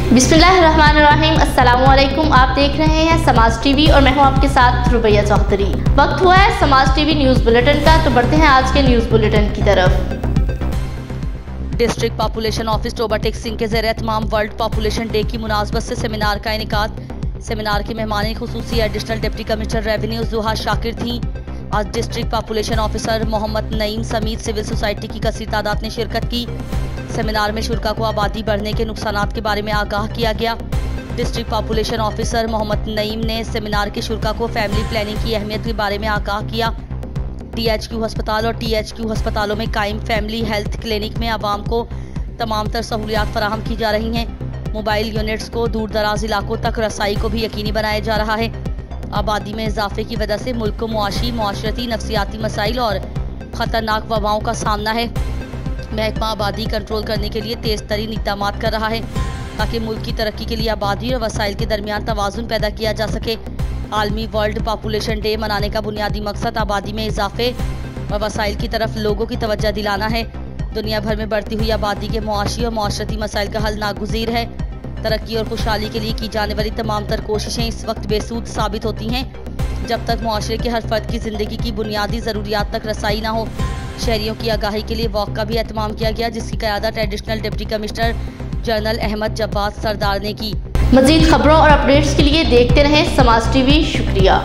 बिस्मिल्लाहिर्रहमानिर्रहीम। अस्सलामुअलैकुम। आप देख रहे हैं समाज टीवी और मैं हूं आपके साथ रुबैया चौधरी। वक्त हुआ है समाज टीवी न्यूज़ बुलेटिन का, तो बढ़ते हैं आज के न्यूज़ बुलेटिन की तरफ। District population office Toba Tek Singh के ज़रिए तमाम वर्ल्ड पॉपुलेशन डे की मुनासबत से सेमिनार का इनेकाद। सेमिनार की मेहमान खुसूसी additional deputy commissioner revenue Zuha Shakir थी। आज district population officer Mohammad Naeem समेत सिविल सोसाइटी की कसीर तादाद ने शिरकत की। सेमिनार में शुरा को आबादी बढ़ने के नुकसानात के बारे में आगाह किया गया। District population officer Mohammad Naeem ने सेमिनार के शुरा को फैमिली प्लानिंग की अहमियत के बारे में आगाह किया। DHQ अस्पताल और THQ अस्पतालों में कायम फैमिली हेल्थ क्लिनिक में आवाम को तमाम तर सहूलियात फराहम की जा रही हैं। मोबाइल यूनिट्स को दूर दराज इलाकों तक रसाई को भी यकीनी बनाया जा रहा है। आबादी में इजाफे की वजह से मुल्क को मुआशी, मुआशरती, नफसियाती मसाइल और ख़तरनाक वबाओं का सामना है। महकमा आबादी कंट्रोल करने के लिए तेज़ तरीन इक़दाम कर रहा है ताकि मुल्क की तरक्की के लिए आबादी और वसाइल के दरमियान तवाज़ुन पैदा किया जा सके। आलमी वर्ल्ड पॉपुलेशन डे मनाने का बुनियादी मकसद आबादी में इजाफे और वसाइल की तरफ लोगों की तवज्जो दिलाना है। दुनिया भर में बढ़ती हुई आबादी के मुआशी और मुआशरती मसाइल का हल नागुज़ीर है। तरक्की और खुशहाली के लिए की जाने वाली तमाम तर कोशिशें इस वक्त बेसूद साबित होती हैं जब तक मुआशरे के हर फर्द की ज़िंदगी की बुनियादी ज़रूरियात तक रसाई ना हो। शहरियों की आगाही के लिए वॉक का भी एहतमाम किया गया, जिसकी क़यादत additional deputy commissioner general Ahmed Jabbar Sardar ने की। मज़ीद खबरों और अपडेट्स के लिए देखते रहें समाज टीवी। शुक्रिया।